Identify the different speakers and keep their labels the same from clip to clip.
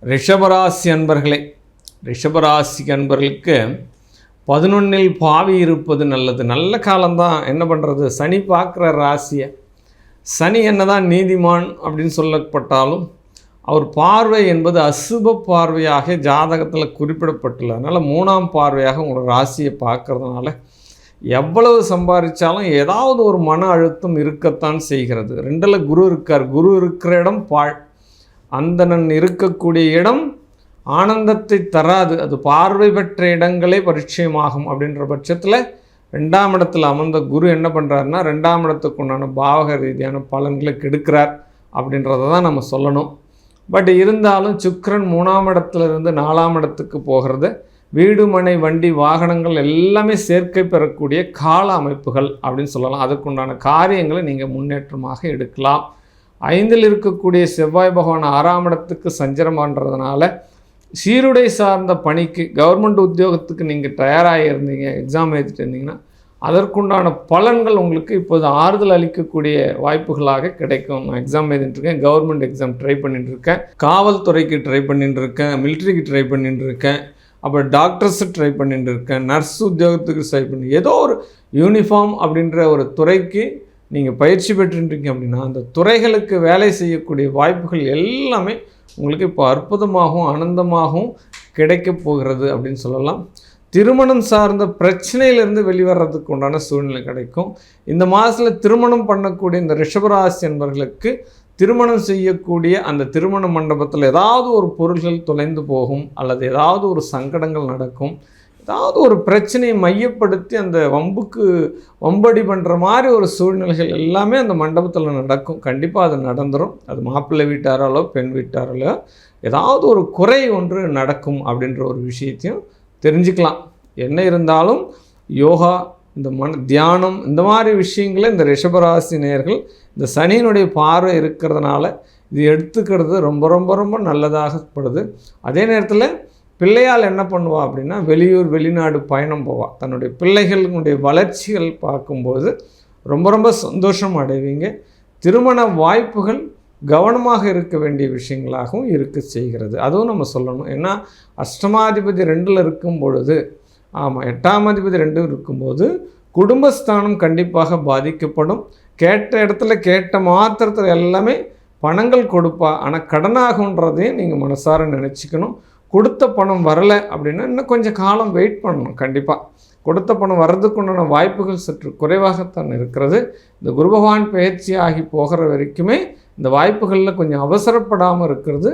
Speaker 1: ரிஷபராசி அன்பர்களே, ரிஷபராசி அன்பர்களுக்கு 11 பாவி இருப்பது நல்லது. நல்ல காலம்தான். என்ன பண்ணுறது, சனி பார்க்குற ராசியை. சனி என்னதான் நீதிமான் அப்படின்னு சொல்லப்பட்டாலும் அவர் பார்வை என்பது அசுப பார்வையாக ஜாதகத்தில் குறிப்பிடப்பட்டுள்ள. அதனால் 3ஆம் பார்வையாக உங்களோட ராசியை பார்க்கறதுனால எவ்வளவு சம்பாதிச்சாலும் ஏதாவது ஒரு மன அழுத்தம் இருக்கத்தான் செய்கிறது. 2ல் குரு இருக்கார். குரு இருக்கிற இடம் பாழ். அந்தணன் இருக்கக்கூடிய இடம் ஆனந்தத்தை தராது. அது பார்வை பெற்ற இடங்களே பரிச்சயமாகும். அப்படின்ற பட்சத்தில் 2ஆம் இடத்துல அமர்ந்த குரு என்ன பண்ணுறாருன்னா 2ஆம் இடத்துக்கு உண்டான பாவக ரீதியான பலன்களை கெடுக்கிறார் அப்படின்றத தான் நம்ம சொல்லணும். பட் இருந்தாலும் சுக்கிரன் 3ஆம் இடத்துலேருந்து 4ஆம் இடத்துக்கு போகிறது. வீடு மனை வண்டி வாகனங்கள் எல்லாமே சேர்க்கை பெறக்கூடிய கால அமைப்புகள் அப்படின்னு சொல்லலாம். அதுக்குண்டான காரியங்களை நீங்கள் முன்னேற்றமாக எடுக்கலாம். 5ல் இருக்கக்கூடிய செவ்வாய் பகவான் 6ஆம் இடத்துக்கு சஞ்சரம் பண்ணுறதுனால சீருடை சார்ந்த பணிக்கு கவர்மெண்ட் உத்தியோகத்துக்கு நீங்கள் தயாராக இருந்தீங்க, எக்ஸாம் எழுதிட்டு இருந்தீங்கன்னா அதற்குண்டான பலன்கள் உங்களுக்கு இப்போது ஆறுதல் அளிக்கக்கூடிய வாய்ப்புகளாக கிடைக்கும். நான் எக்ஸாம் எழுதிட்டுருக்கேன், கவர்மெண்ட் எக்ஸாம் ட்ரை பண்ணிட்டுருக்கேன், காவல்துறைக்கு ட்ரை பண்ணிட்டுருக்கேன், மிலிட்ரிக்கு ட்ரை பண்ணிட்டுருக்கேன், அப்புறம் டாக்டர்ஸு ட்ரை பண்ணிட்டு இருக்கேன், நர்ஸ் உத்தியோகத்துக்கு ட்ரை பண்ணி ஏதோ ஒரு யூனிஃபார்ம் அப்படின்ற ஒரு துறைக்கு நீங்கள் பயிற்சி பெற்றுருக்கீங்க அப்படின்னா அந்த துறைகளுக்கு வேலை செய்யக்கூடிய வாய்ப்புகள் எல்லாமே உங்களுக்கு இப்போ அற்புதமாகவும் ஆனந்தமாகவும் கிடைக்க போகிறது அப்படின்னு சொல்லலாம். திருமணம் சார்ந்த பிரச்சனையிலேருந்து வெளிவரதுக்கு உண்டான சூழ்நிலை கிடைக்கும். இந்த மாதத்தில் திருமணம் பண்ணக்கூடிய இந்த ரிஷபராசி என்பவர்களுக்கு திருமணம் செய்யக்கூடிய அந்த திருமண மண்டபத்தில் ஏதாவது ஒரு பொருள்கள் தொலைந்து போகும், அல்லது ஏதாவது ஒரு சங்கடங்கள் நடக்கும், ஏதாவது ஒரு பிரச்சனையை மையப்படுத்தி அந்த வம்படி பண்ணுற மாதிரி ஒரு சூழ்நிலைகள் எல்லாமே அந்த மண்டபத்தில் நடக்கும். கண்டிப்பாக அது நடந்துடும். அது மாப்பிள்ளை வீட்டாராலோ பெண் வீட்டாராலோ ஏதாவது ஒரு குறை ஒன்று நடக்கும் அப்படின்ற ஒரு விஷயத்தையும் தெரிஞ்சுக்கலாம். என்ன இருந்தாலும் யோகா, இந்த தியானம், இந்த மாதிரி விஷயங்களை இந்த ரிஷபராசி நேயர்கள் இந்த சனியினுடைய பார்வை இருக்கிறதுனால இது எடுத்துக்கிறது ரொம்ப ரொம்ப ரொம்ப நல்லதாகப்படுது. அதே நேரத்தில் பிள்ளையால் என்ன பண்ணுவா அப்படின்னா வெளியூர் வெளிநாடு பயணம் போவா. தன்னுடைய பிள்ளைகளுடைய வளர்ச்சிகள் பார்க்கும்போது ரொம்ப ரொம்ப சந்தோஷம் அடைவீங்க. திருமண வாய்ப்புகள் கவனமாக இருக்க வேண்டிய விஷயங்களாகவும் இருக்க செய்கிறது. அதுவும் நம்ம சொல்லணும். ஏன்னா அஷ்டமாதிபதி 2ல் இருக்கும் பொழுது, ஆமாம் 8ஆம் அதிபதி 2 இருக்கும்போது குடும்பஸ்தானம் கண்டிப்பாக பாதிக்கப்படும். கேட்ட இடத்துல கேட்ட மாத்திரத்தில் எல்லாமே பணங்கள் கொடுப்பா, ஆனால் கடனாகுன்றதையும் நீங்கள் மனசார நினச்சிக்கணும். கொடுத்த பணம் வரலை அப்படின்னா இன்னும் கொஞ்சம் காலம் வெயிட் பண்ணணும். கண்டிப்பாக கொடுத்த பணம் வர்றதுக்குண்டான வாய்ப்புகள் சற்று குறைவாகத்தான் இருக்கிறது. இந்த குரு பகவான் பயிற்சி ஆகி போகிற வரைக்குமே இந்த வாய்ப்புகளில் கொஞ்சம் அவசரப்படாமல் இருக்கிறது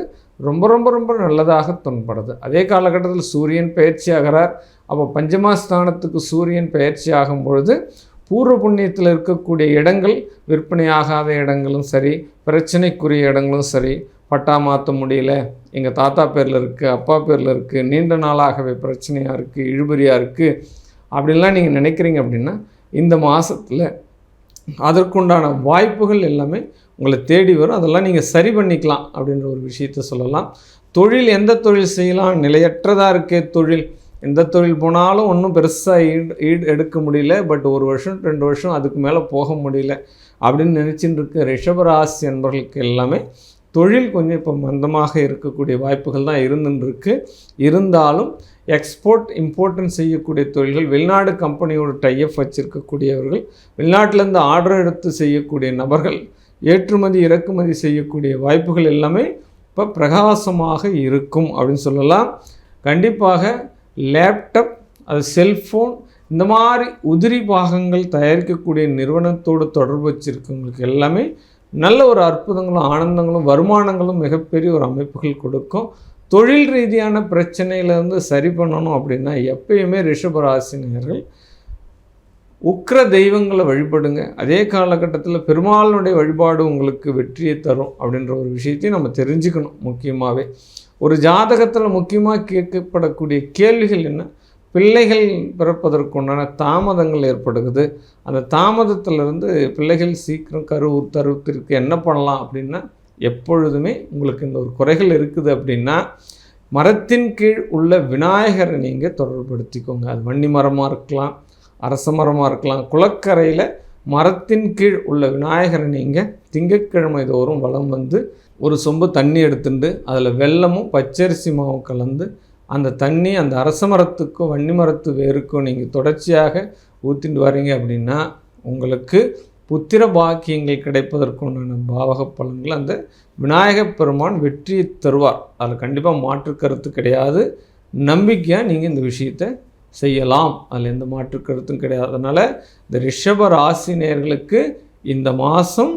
Speaker 1: ரொம்ப ரொம்ப ரொம்ப நல்லதாக தென்படுது. அதே காலகட்டத்தில் சூரியன் பயிற்சி ஆகிறார். அப்போ பஞ்சமஸ்தானத்துக்கு சூரியன் பயிற்சி ஆகும் பொழுது பூர்வ புண்ணியத்தில் இருக்கக்கூடிய இடங்கள், விற்பனையாகாத இடங்களும் சரி, பிரச்சனைக்குரிய இடங்களும் சரி, பட்டா மாற்ற முடியல, எங்கள் தாத்தா பேரில் இருக்குது, அப்பா பேரில் இருக்குது, நீண்ட நாளாகவே பிரச்சனையாக இருக்குது, இழுபறியாக இருக்குது அப்படின்லாம் நீங்கள் நினைக்கிறீங்க அப்படின்னா இந்த மாதத்தில் அதற்குண்டான வாய்ப்புகள் எல்லாமே உங்களை தேடி வரும். அதெல்லாம் நீங்கள் சரி பண்ணிக்கலாம் அப்படின்ற ஒரு விஷயத்த சொல்லலாம். தொழில், எந்த தொழில் செய்யலாம், நிலையற்றதாக இருக்கே தொழில், எந்த தொழில் போனாலும் ஒன்றும் பெருசாக ஈடு எடுக்க முடியல, பட் 1 வருஷம் 2 வருஷம் அதுக்கு மேலே போக முடியல அப்படின்னு நினச்சிட்டு இருக்க ரிஷபராசி என்பவர்களுக்கு எல்லாமே தொழில் கொஞ்சம் இப்போ மந்தமாக இருக்கக்கூடிய வாய்ப்புகள் தான் இருந்துருக்கு. இருந்தாலும் எக்ஸ்போர்ட் இம்போர்ட்டன் செய்யக்கூடிய தொழில்கள், வெளிநாடு கம்பெனியோட டைஅப் வச்சுருக்கக்கூடியவர்கள், வெளிநாட்டிலேருந்து ஆர்டர் எடுத்து செய்யக்கூடிய நபர்கள், ஏற்றுமதி இறக்குமதி செய்யக்கூடிய வாய்ப்புகள் எல்லாமே இப்போ பிரகாசமாக இருக்கும் அப்படின்னு சொல்லலாம். கண்டிப்பாக லேப்டாப், அது செல்ஃபோன், இந்த மாதிரி உதிரி பாகங்கள் தயாரிக்கக்கூடிய நிறுவனத்தோடு தொடர்பு வச்சுருக்கவங்களுக்கு எல்லாமே நல்ல ஒரு அற்புதங்களும் ஆனந்தங்களும் வருமானங்களும் மிகப்பெரிய ஒரு அமைப்புகள் கொடுக்கும். தொழில் ரீதியான பிரச்சனையிலேருந்து சரி பண்ணணும் அப்படின்னா எப்பயுமே ரிஷபராசினியர்கள் உக்கிர தெய்வங்களை வழிபடுங்க. அதே காலகட்டத்தில் பெருமாளுடைய வழிபாடு உங்களுக்கு வெற்றியை தரும் அப்படின்ற ஒரு விஷயத்தையும் நம்ம தெரிஞ்சுக்கணும். முக்கியமாகவே ஒரு ஜாதகத்தில் முக்கியமாக கேட்கப்படக்கூடிய கேள்விகள் என்ன, பிள்ளைகள் பிறப்பதற்குண்டான தாமதங்கள் ஏற்படுகிறது. அந்த தாமதத்திலிருந்து பிள்ளைகள் சீக்கிரம் தருவதற்கு என்ன பண்ணலாம் அப்படின்னா, எப்பொழுதுமே உங்களுக்கு இந்த ஒரு குறைகள் இருக்குது அப்படின்னா மரத்தின் கீழ் உள்ள விநாயகரை நீங்கள் தொடர்புபடுத்திக்கோங்க. அது வன்னி மரமாக இருக்கலாம், அரச மரமாக இருக்கலாம். குளக்கரையில் மரத்தின் கீழ் உள்ள விநாயகரை நீங்கள் திங்கட்கிழமை தோறும் வலம் வந்து ஒரு சொம்பு தண்ணி எடுத்துட்டு அதில் வெல்லமும் பச்சரிசி மாவும் கலந்து அந்த தண்ணி அந்த அரச மரத்துக்கும் வன்னி மரத்து வேருக்கும் நீங்கள் தொடர்ச்சியாக ஊற்றிட்டு வரீங்க அப்படின்னா உங்களுக்கு புத்திர பாக்கியங்கள் கிடைப்பதற்குண்டான பாவக பலன்கள் அந்த விநாயகப் பெருமான் வெற்றியை தருவார். அதில் கண்டிப்பாக மாற்று கருத்து கிடையாது. நம்பிக்கையாக நீங்கள் இந்த விஷயத்தை செய்யலாம், அதில் எந்த மாற்று கருத்தும் கிடையாது. அதனால் இந்த ரிஷப ராசி நேயர்களுக்கு இந்த மாதம்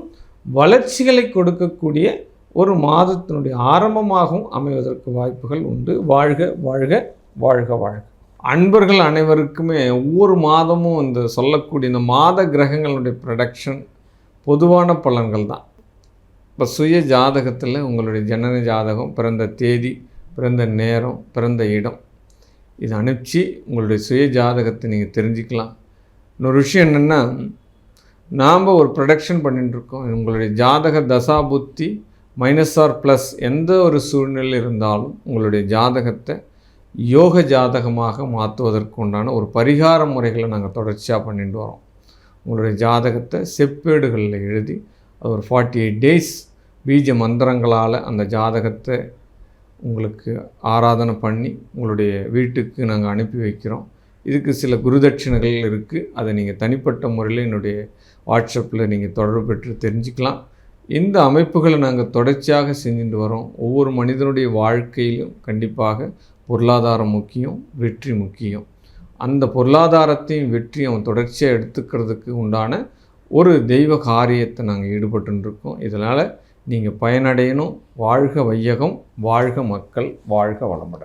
Speaker 1: வளர்ச்சிகளை கொடுக்கக்கூடிய ஒரு மாதத்தினுடைய ஆரம்பமாகவும் அமைவதற்கு வாய்ப்புகள் உண்டு. வாழ்க வாழ்க வாழ்க வாழ்க. அன்பர்கள் அனைவருக்குமே ஒவ்வொரு மாதமும் இந்த சொல்லக்கூடிய இந்த மாத கிரகங்களுடைய ப்ரொடக்ஷன் பொதுவான பலன்கள் தான். இப்போ சுய ஜாதகத்தில் உங்களுடைய ஜனன ஜாதகம், பிறந்த தேதி, பிறந்த நேரம், பிறந்த இடம், இது அனுப்பிச்சு உங்களுடைய சுய ஜாதகத்தை நீங்கள் தெரிஞ்சுக்கலாம். இன்னொரு விஷயம் என்னென்னா, நாம் ஒரு ப்ரொடக்ஷன் பண்ணிட்டுருக்கோம். உங்களுடைய ஜாதக தசா புத்தி மைனஸ் ஆர் ப்ளஸ் எந்த ஒரு சூழ்நிலை இருந்தாலும் உங்களுடைய ஜாதகத்தை யோக ஜாதகமாக மாற்றுவதற்கு உண்டான ஒரு பரிகார முறைகளை நாங்கள் தொடர்ச்சியாக பண்ணிட்டு வரோம். உங்களுடைய ஜாதகத்தை செப்பேடுகளில் எழுதி அது ஒரு 48 days பீஜ மந்திரங்களால் அந்த ஜாதகத்தை உங்களுக்கு ஆராதனை பண்ணி உங்களுடைய வீட்டுக்கு நாங்கள் அனுப்பி வைக்கிறோம். இதுக்கு சில குருதட்சிணைகள் இருக்குது. அதை நீங்கள் தனிப்பட்ட முறையில் என்னுடைய வாட்ஸ்அப்பில் நீங்கள் தொடர்பு பெற்று தெரிஞ்சுக்கலாம். இந்த அமைப்புகளை நாங்கள் தொடர்ச்சியாக செஞ்சுட்டு வரோம். ஒவ்வொரு மனிதனுடைய வாழ்க்கையிலும் கண்டிப்பாக பொருளாதாரம் முக்கியம், வெற்றி முக்கியம். அந்த பொருளாதாரத்தையும் வெற்றியும் அவன் தொடர்ச்சியாக எடுத்துக்கிறதுக்கு உண்டான ஒரு தெய்வ காரியத்தை நாங்கள் ஈடுபட்டுருக்கோம். இதனால் நீங்கள் பயனடையணும். வாழ்க வையகம், வாழ்க மக்கள், வாழ்க வளமுடன்.